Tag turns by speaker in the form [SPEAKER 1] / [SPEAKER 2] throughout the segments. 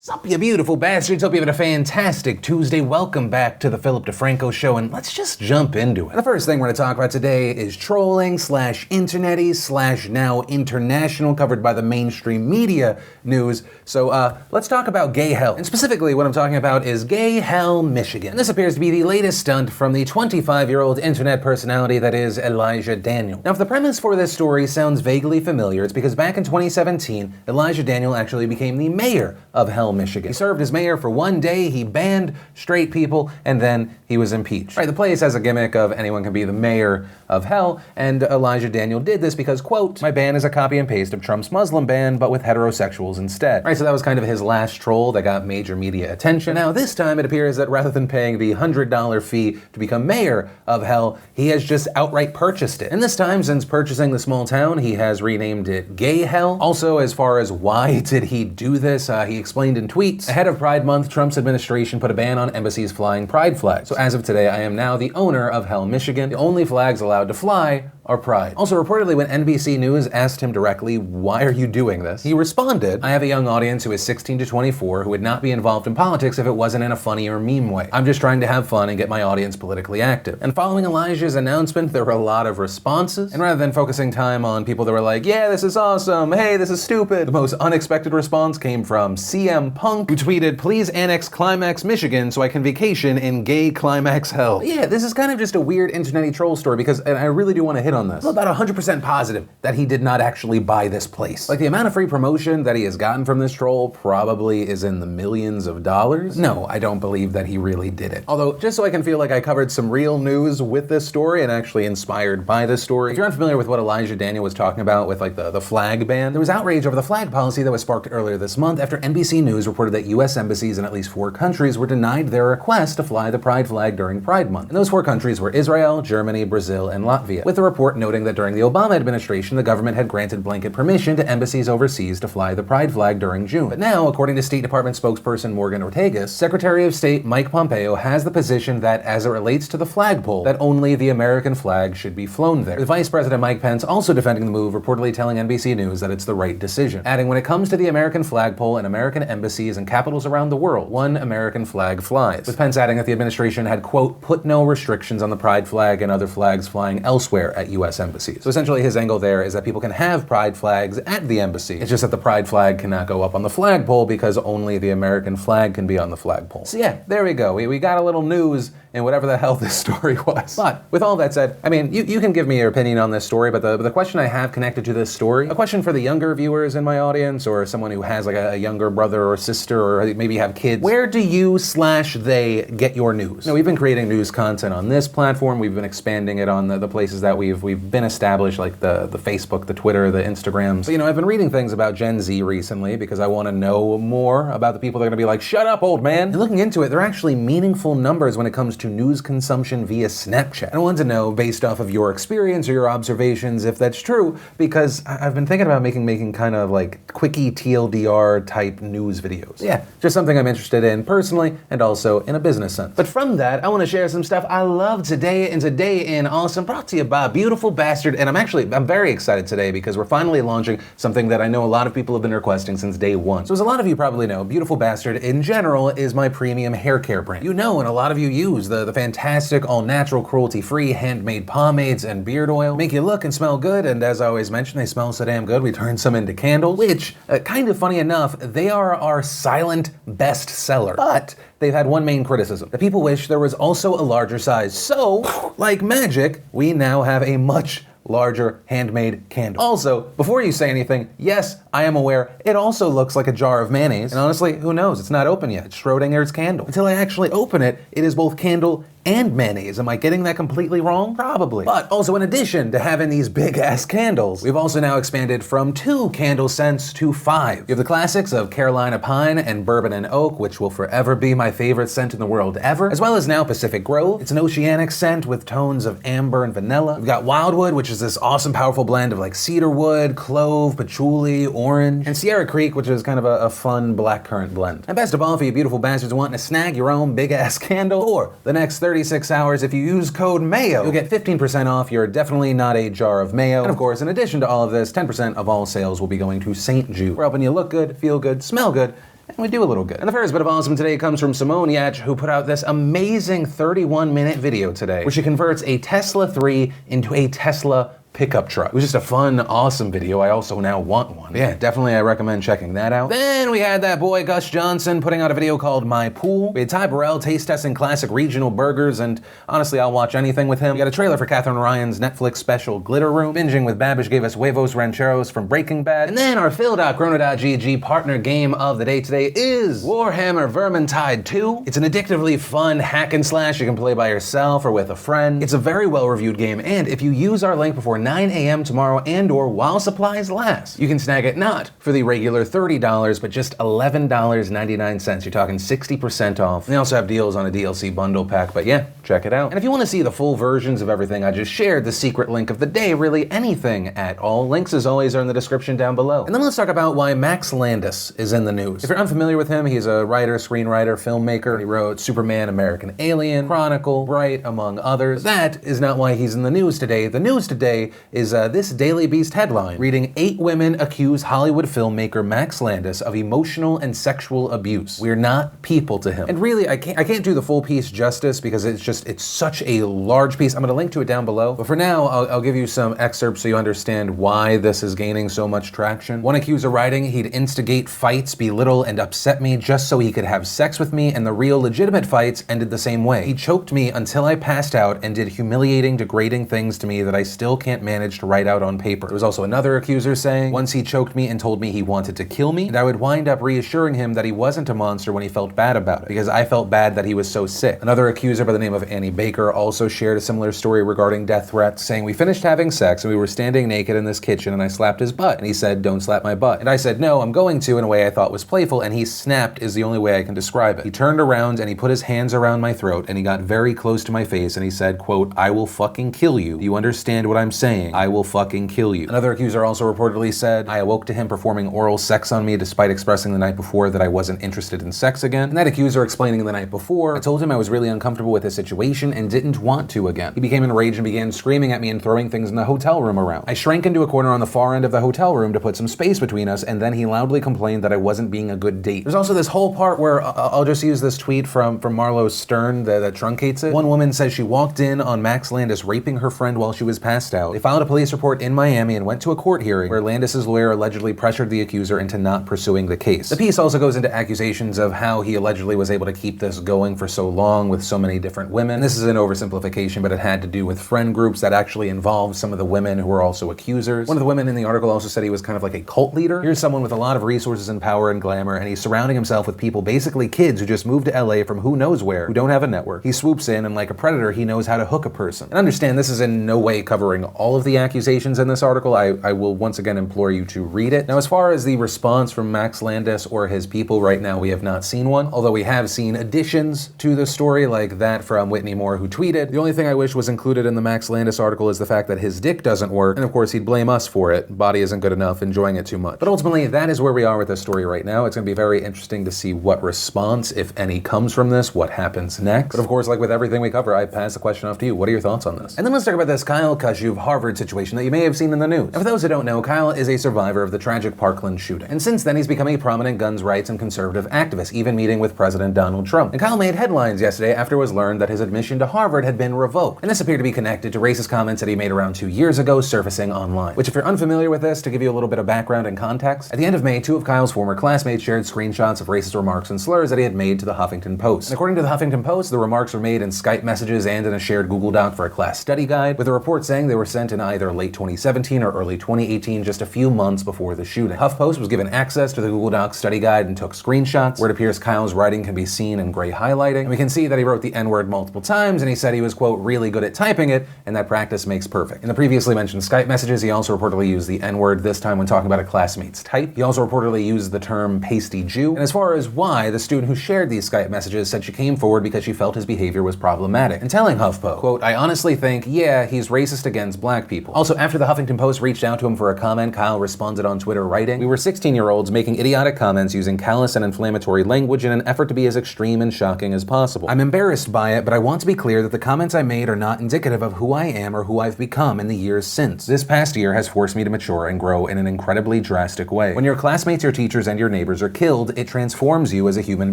[SPEAKER 1] Sup, you beautiful bastards. Hope you're having a fantastic Tuesday. Welcome back to the Philip DeFranco Show, and let's just jump into it. The first thing we're going to talk about today is trolling slash internety slash now international, covered by the mainstream media news. So let's talk about gay hell. And specifically what I'm talking about is Gay Hell, Michigan. And this appears to be the latest stunt from the 25-year-old internet personality that is Elijah Daniel. Now, if the premise for this story sounds vaguely familiar, it's because back in 2017, Elijah Daniel actually became the mayor of Hell, Michigan. He served as mayor for one day, he banned straight people, and then he was impeached. Right, the place has a gimmick of anyone can be the mayor of Hell, and Elijah Daniel did this because, quote, my ban is a copy and paste of Trump's Muslim ban, but with heterosexuals instead. Right, so that was kind of his last troll that got major media attention. Now, this time it appears that rather than paying the $100 fee to become mayor of Hell, he has just outright purchased it. And this time, since purchasing the small town, he has renamed it Gay Hell. Also, as far as why did he do this, he explained in tweets, ahead of Pride Month, Trump's administration put a ban on embassies flying pride flags. So as of today, I am now the owner of Hell, Michigan. The only flags allowed to fly are pride. Also, reportedly, when NBC News asked him directly, why are you doing this? He responded, I have a young audience who is 16 to 24 who would not be involved in politics if it wasn't in a funny or meme way. I'm just trying to have fun and get my audience politically active. And following Elijah's announcement, there were a lot of responses. And rather than focusing time on people that were like, yeah, this is awesome, hey, this is stupid, the most unexpected response came from CM Punk, who tweeted, please annex Climax, Michigan so I can vacation in gay Climax Hell. But yeah, this is kind of just a weird internet-y troll story because, and I really do want to hit on this, I'm about 100% positive that he did not actually buy this place. Like, the amount of free promotion that he has gotten from this troll probably is in the millions of dollars. No, I don't believe that he really did it. Although, just so I can feel like I covered some real news with this story and actually inspired by this story, if you're unfamiliar with what Elijah Daniel was talking about with like the flag ban, there was outrage over the flag policy that was sparked earlier this month after NBC News reported that US embassies in at least 4 countries were denied their request to fly the Pride flag during Pride Month. And those 4 countries were Israel, Germany, Brazil, and Latvia, with the report noting that during the Obama administration, the government had granted blanket permission to embassies overseas to fly the Pride flag during June. But now, according to State Department spokesperson Morgan Ortagus, Secretary of State Mike Pompeo has the position that, as it relates to the flagpole, that only the American flag should be flown there. With Vice President Mike Pence also defending the move, reportedly telling NBC News that it's the right decision, adding, when it comes to the American flagpole and American embassies and capitals around the world, one American flag flies. With Pence adding that the administration had, quote, put no restrictions on the Pride flag and other flags flying elsewhere at US embassies. So essentially his angle there is that people can have Pride flags at the embassy. It's just that the Pride flag cannot go up on the flagpole because only the American flag can be on the flagpole. So yeah, there we go. We got a little news in whatever the hell this story was. But with all that said, I mean, you can give me your opinion on this story, but the question I have connected to this story, a question for the younger viewers in my audience, or someone who has like a younger brother or sister, or maybe have kids, where do you/they get your news? Now, we've been creating news content on this platform. We've been expanding it on the places that we've been established, like the Facebook, the Twitter, the Instagrams. But, I've been reading things about Gen Z recently because I want to know more about the people that are going to be like, shut up, old man. And looking into it, they're actually meaningful numbers when it comes to news consumption via Snapchat. I want to know, based off of your experience or your observations, if that's true, because I've been thinking about making kind of like quickie TLDR type news videos. Yeah, just something I'm interested in personally and also in a business sense. But from that, I want to share some stuff I love today in Awesome, brought to you by Beautiful Bastard. And I'm very excited today because we're finally launching something that I know a lot of people have been requesting since day one. So as a lot of you probably know, Beautiful Bastard in general is my premium hair care brand. And a lot of you use the fantastic, all-natural, cruelty-free, handmade pomades and beard oil. Make you look and smell good, and as I always mention, they smell so damn good, we turn some into candles, which, kind of funny enough, they are our silent best seller. But they've had one main criticism, that people wish there was also a larger size. So, like magic, we now have a much larger handmade candle. Also, before you say anything, yes, I am aware, it also looks like a jar of mayonnaise. And honestly, who knows? It's not open yet. It's Schrodinger's candle. Until I actually open it, it is both candle and mayonnaise. Am I getting that completely wrong? Probably. But also, in addition to having these big-ass candles, we've also now expanded from 2 candle scents to 5. You have the classics of Carolina Pine and Bourbon and Oak, which will forever be my favorite scent in the world ever, as well as now Pacific Grove. It's an oceanic scent with tones of amber and vanilla. We've got Wildwood, which is this awesome, powerful blend of like cedarwood, clove, patchouli, orange, and Sierra Creek, which is kind of a fun blackcurrant blend. And best of all, for you beautiful bastards wanting to snag your own big-ass candle for the next 36 hours, if you use code MAYO, you'll get 15% off your Definitely Not a Jar of Mayo. And of course, in addition to all of this, 10% of all sales will be going to St. Jude. We're helping you look good, feel good, smell good, and we do a little good. And the first bit of awesome today comes from Simone Yach, who put out this amazing 31-minute video today, where she converts a Tesla 3 into a Tesla pickup truck. It was just a fun, awesome video. I also now want one. Yeah, definitely I recommend checking that out. Then we had that boy Gus Johnson putting out a video called My Pool. We had Ty Burrell taste testing classic regional burgers, and honestly, I'll watch anything with him. We got a trailer for Catherine Ryan's Netflix special Glitter Room. Binging with Babish gave us Huevos Rancheros from Breaking Bad. And then our Phil.Chrono.GG partner game of the day today is Warhammer Vermintide 2. It's an addictively fun hack and slash you can play by yourself or with a friend. It's a very well-reviewed game, and if you use our link before 9 a.m. tomorrow and or while supplies last, you can snag it not for the regular $30, but just $11.99. You're talking 60% off. And they also have deals on a DLC bundle pack, but yeah, check it out. And if you want to see the full versions of everything I just shared, the secret link of the day, really anything at all, links as always are in the description down below. And then let's talk about why Max Landis is in the news. If you're unfamiliar with him, he's a writer, screenwriter, filmmaker. He wrote Superman, American Alien, Chronicle, Bright, among others. That is not why he's in the news today. The news today is this Daily Beast headline reading 8 women accuse Hollywood filmmaker Max Landis of emotional and sexual abuse. We're not people to him. And really, I can't do the full piece justice because it's such a large piece. I'm gonna link to it down below. But for now, I'll give you some excerpts so you understand why this is gaining so much traction. One accuser writing, he'd instigate fights, belittle, and upset me just so he could have sex with me, and the real legitimate fights ended the same way. He choked me until I passed out and did humiliating, degrading things to me that I still can't manage to write out on paper. There was also another accuser saying, once he choked me and told me he wanted to kill me, and I would wind up reassuring him that he wasn't a monster when he felt bad about it, because I felt bad that he was so sick. Another accuser by the name of Annie Baker also shared a similar story regarding death threats, saying, we finished having sex and we were standing naked in this kitchen and I slapped his butt, and he said, don't slap my butt. And I said, no, I'm going to, in a way I thought was playful, and he snapped is the only way I can describe it. He turned around and he put his hands around my throat and he got very close to my face and he said, quote, I will fucking kill you. Do you understand what I'm saying? I will fucking kill you. Another accuser also reportedly said, I awoke to him performing oral sex on me despite expressing the night before that I wasn't interested in sex again. And that accuser explaining the night before, I told him I was really uncomfortable with the situation and didn't want to again. He became enraged and began screaming at me and throwing things in the hotel room around. I shrank into a corner on the far end of the hotel room to put some space between us, and then he loudly complained that I wasn't being a good date. There's also this whole part where I'll just use this tweet from Marlo Stern that truncates it. One woman says she walked in on Max Landis raping her friend while she was passed out. They filed a police report in Miami and went to a court hearing where Landis's lawyer allegedly pressured the accuser into not pursuing the case. The piece also goes into accusations of how he allegedly was able to keep this going for so long with so many different women. This is an oversimplification, but it had to do with friend groups that actually involved some of the women who were also accusers. One of the women in the article also said he was kind of like a cult leader. Here's someone with a lot of resources and power and glamour, and he's surrounding himself with people, basically kids who just moved to LA from who knows where, who don't have a network. He swoops in and like a predator, he knows how to hook a person. And understand, this is in no way covering all of the accusations in this article. I will once again implore you to read it. Now, as far as the response from Max Landis or his people right now, we have not seen one, although we have seen additions to the story like that from Whitney Moore, who tweeted, the only thing I wish was included in the Max Landis article is the fact that his dick doesn't work, and of course he'd blame us for it. Body isn't good enough, enjoying it too much. But ultimately, that is where we are with this story right now. It's going to be very interesting to see what response, if any, comes from this, what happens next. But of course, like with everything we cover, I pass the question off to you. What are your thoughts on this? And then let's talk about this Kyle Kashuv Harvard situation that you may have seen in the news. And for those who don't know, Kyle is a survivor of the tragic Parkland shooting. And since then, he's become a prominent guns rights and conservative activist, even meeting with President Donald Trump. And Kyle made headlines yesterday after it was learned that his admission to Harvard had been revoked. And this appeared to be connected to racist comments that he made around 2 years ago surfacing online. Which, if you're unfamiliar with this, to give you a little bit of background and context, at the end of May, 2 of Kyle's former classmates shared screenshots of racist remarks and slurs that he had made to the Huffington Post. And according to the Huffington Post, the remarks were made in Skype messages and in a shared Google Doc for a class study guide, with a report saying they were sent in either late 2017 or early 2018, just a few months before the shooting. HuffPost was given access to the Google Docs study guide and took screenshots, where it appears Kyle's writing can be seen in gray highlighting. And we can see that he wrote the N-word multiple times, and he said he was, quote, really good at typing it, and that practice makes perfect. In the previously mentioned Skype messages, he also reportedly used the N-word, this time when talking about a classmate's type. He also reportedly used the term pasty Jew. And as far as why, the student who shared these Skype messages said she came forward because she felt his behavior was problematic. And telling HuffPo, quote, I honestly think, yeah, he's racist against black black people. Also, after the Huffington Post reached out to him for a comment, Kyle responded on Twitter writing, "We were 16-year-olds making idiotic comments using callous and inflammatory language in an effort to be as extreme and shocking as possible. I'm embarrassed by it, but I want to be clear that the comments I made are not indicative of who I am or who I've become in the years since. This past year has forced me to mature and grow in an incredibly drastic way. When your classmates, your teachers, and your neighbors are killed, it transforms you as a human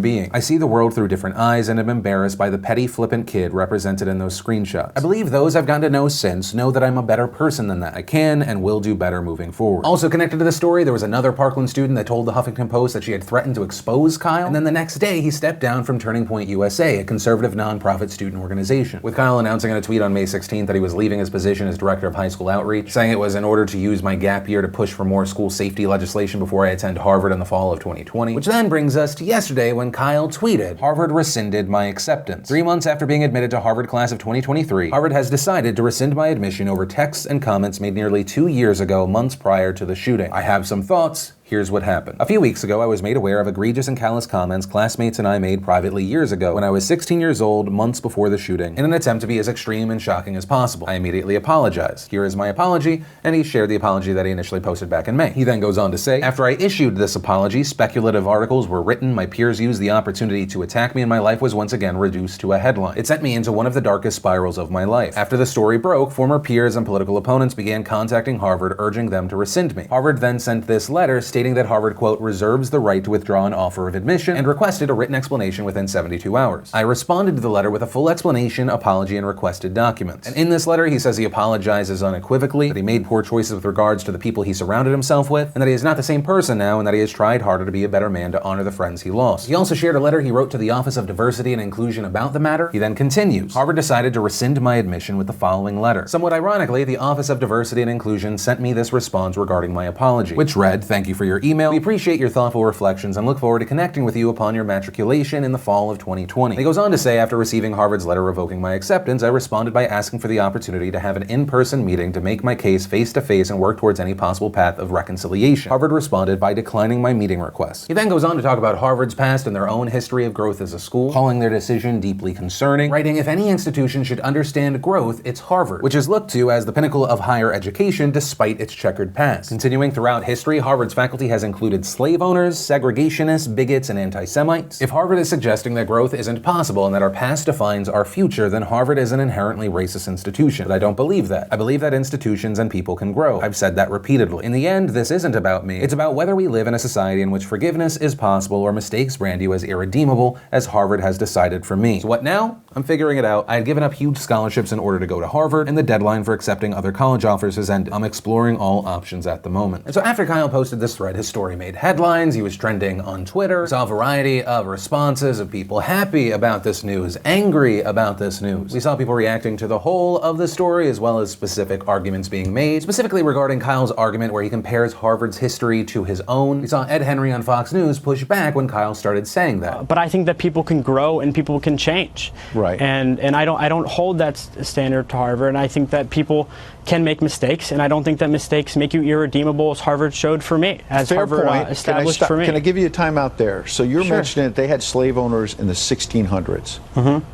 [SPEAKER 1] being. I see the world through different eyes and am embarrassed by the petty, flippant kid represented in those screenshots. I believe those I've gotten to know since know that I'm a better person than that. I can and will do better moving forward." Also connected to the story, there was another Parkland student that told the Huffington Post that she had threatened to expose Kyle, and then the next day he stepped down from Turning Point USA, a conservative nonprofit student organization, with Kyle announcing in a tweet on May 16th that he was leaving his position as director of high school outreach, saying it was in order to use my gap year to push for more school safety legislation before I attend Harvard in the fall of 2020. Which then brings us to yesterday when Kyle tweeted, "Harvard rescinded my acceptance. 3 months after being admitted to Harvard class of 2023, Harvard has decided to rescind my admission over texts and comments made nearly 2 years ago, months prior to the shooting. I have some thoughts. Here's what happened. A few weeks ago, I was made aware of egregious and callous comments classmates and I made privately years ago when I was 16 years old, months before the shooting, in an attempt to be as extreme and shocking as possible. I immediately apologized. Here is my apology," and he shared the apology that he initially posted back in May. He then goes on to say, "After I issued this apology, speculative articles were written, my peers used the opportunity to attack me, and my life was once again reduced to a headline. It sent me into one of the darkest spirals of my life. After the story broke, former peers and political opponents began contacting Harvard, urging them to rescind me. Harvard then sent this letter stating that Harvard, quote, reserves the right to withdraw an offer of admission and requested a written explanation within 72 hours. I responded to the letter with a full explanation, apology, and requested documents. And in this letter, he says he apologizes unequivocally, that he made poor choices with regards to the people he surrounded himself with, and that he is not the same person now, and that he has tried harder to be a better man to honor the friends he lost. He also shared a letter he wrote to the Office of Diversity and Inclusion about the matter. He then continues, Harvard decided to rescind my admission with the following letter. Somewhat ironically, the Office of Diversity and Inclusion sent me this response regarding my apology, which read, thank you for your email. We appreciate your thoughtful reflections and look forward to connecting with you upon your matriculation in the fall of 2020. He goes on to say, after receiving Harvard's letter revoking my acceptance, I responded by asking for the opportunity to have an in-person meeting to make my case face-to-face and work towards any possible path of reconciliation. Harvard responded by declining my meeting request. He then goes on to talk about Harvard's past and their own history of growth as a school, calling their decision deeply concerning, writing, if any institution should understand growth, it's Harvard, which is looked to as the pinnacle of higher education despite its checkered past. Continuing throughout history, Harvard's faculty has included slave owners, segregationists, bigots, and anti-Semites. If Harvard is suggesting that growth isn't possible and that our past defines our future, then Harvard is an inherently racist institution. But I don't believe that. I believe that institutions and people can grow. I've said that repeatedly. In the end, this isn't about me. It's about whether we live in a society in which forgiveness is possible or mistakes brand you as irredeemable, as Harvard has decided for me. So what now? I'm figuring it out. I had given up huge scholarships in order to go to Harvard, and the deadline for accepting other college offers has ended. I'm exploring all options at the moment. And so after Kyle posted this thread, his story made headlines. He was trending on Twitter. Saw a variety of responses of people happy about this news, angry about this news. We saw people reacting to the whole of the story as well as specific arguments being made, specifically regarding Kyle's argument where he compares Harvard's history to his own. We saw Ed Henry on Fox News push back when Kyle started saying that.
[SPEAKER 2] But I think that people can grow and people can change.
[SPEAKER 3] Right.
[SPEAKER 2] And I don't hold that standard to Harvard, and I think that people can make mistakes, and I don't think that mistakes make you irredeemable, as Harvard showed for me, as
[SPEAKER 3] Fair
[SPEAKER 2] Harvard
[SPEAKER 3] point.
[SPEAKER 2] established for me.
[SPEAKER 3] Can I give you a time out there? So you're
[SPEAKER 2] Sure.
[SPEAKER 3] mentioning that they had slave owners in the 1600s. Mm-hmm.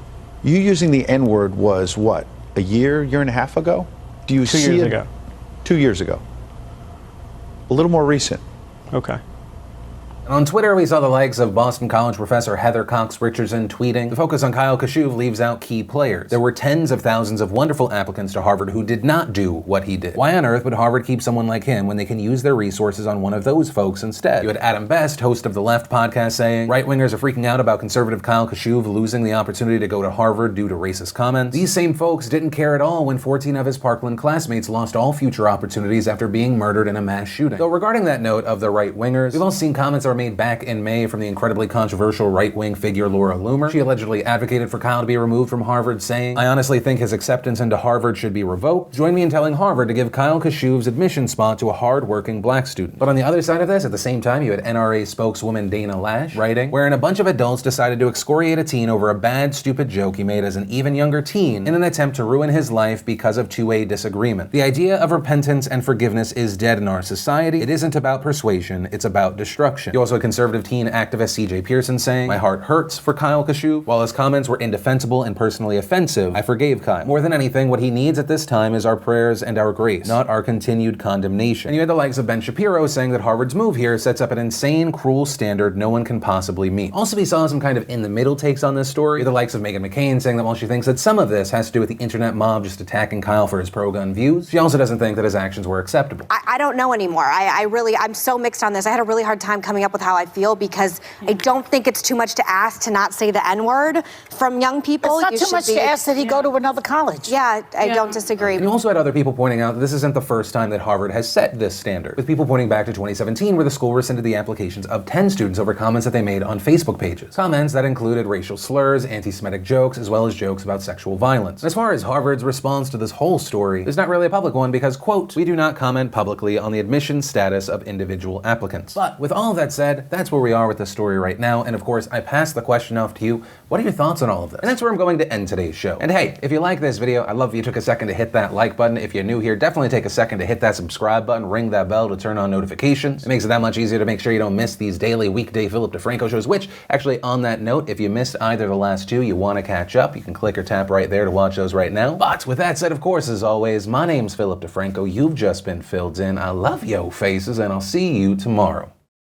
[SPEAKER 3] You using the N-word was what, a year and a half ago? Do you
[SPEAKER 2] 2
[SPEAKER 3] see
[SPEAKER 2] years
[SPEAKER 3] it?
[SPEAKER 2] ago.
[SPEAKER 3] 2 years ago. A little more recent.
[SPEAKER 2] Okay.
[SPEAKER 1] On Twitter, we saw the likes of Boston College professor Heather Cox Richardson tweeting, the focus on Kyle Kashuv leaves out key players. There were tens of thousands of wonderful applicants to Harvard who did not do what he did. Why on earth would Harvard keep someone like him when they can use their resources on one of those folks instead? You had Adam Best, host of the Left podcast, saying, right-wingers are freaking out about conservative Kyle Kashuv losing the opportunity to go to Harvard due to racist comments. These same folks didn't care at all when 14 of his Parkland classmates lost all future opportunities after being murdered in a mass shooting. So regarding that note of the right-wingers, we've all seen comments that were made back in May from the incredibly controversial right-wing figure Laura Loomer. She allegedly advocated for Kyle to be removed from Harvard, saying, I honestly think his acceptance into Harvard should be revoked. Join me in telling Harvard to give Kyle Kashuv's admission spot to a hard-working black student. But on the other side of this, at the same time, you had NRA spokeswoman Dana Lash writing, wherein a bunch of adults decided to excoriate a teen over a bad, stupid joke he made as an even younger teen in an attempt to ruin his life because of two-way disagreement. The idea of repentance and forgiveness is dead in our society. It isn't about persuasion, it's about destruction. Yo, also had conservative teen activist CJ Pearson saying, "My heart hurts for Kyle Kashuv. While his comments were indefensible and personally offensive, I forgave Kyle. More than anything, what he needs at this time is our prayers and our grace, not our continued condemnation." And you had the likes of Ben Shapiro saying that Harvard's move here sets up an insane, cruel standard no one can possibly meet. Also, we saw some kind of in-the-middle takes on this story. The likes of Meghan McCain saying that while she thinks that some of this has to do with the internet mob just attacking Kyle for his pro-gun views, she also doesn't think that his actions were acceptable.
[SPEAKER 4] I don't know anymore. I'm so mixed on this. I had a really hard time coming up with how I feel because I don't think it's too much to ask to not say the N-word from young people.
[SPEAKER 5] It's not too much to ask that he go to another college.
[SPEAKER 4] Yeah, I don't disagree.
[SPEAKER 1] And you also had other people pointing out that this isn't the first time that Harvard has set this standard, with people pointing back to 2017 where the school rescinded the applications of 10 students over comments that they made on Facebook pages. Comments that included racial slurs, anti-Semitic jokes, as well as jokes about sexual violence. And as far as Harvard's response to this whole story, it's not really a public one because, quote, "We do not comment publicly on the admission status of individual applicants." But with all of that said, that's where we are with this story right now, and of course, I pass the question off to you. What are your thoughts on all of this? And that's where I'm going to end today's show. And hey, if you like this video, I'd love if you took a second to hit that like button. If you're new here, definitely take a second to hit that subscribe button, ring that bell to turn on notifications. It makes it that much easier to make sure you don't miss these daily weekday Philip DeFranco shows, which, actually, on that note, if you missed either of the last two, you want to catch up, you can click or tap right there to watch those right now. But with that said, of course, as always, my name's Philip DeFranco. You've just been filled in. I love yo faces, and I'll see you tomorrow.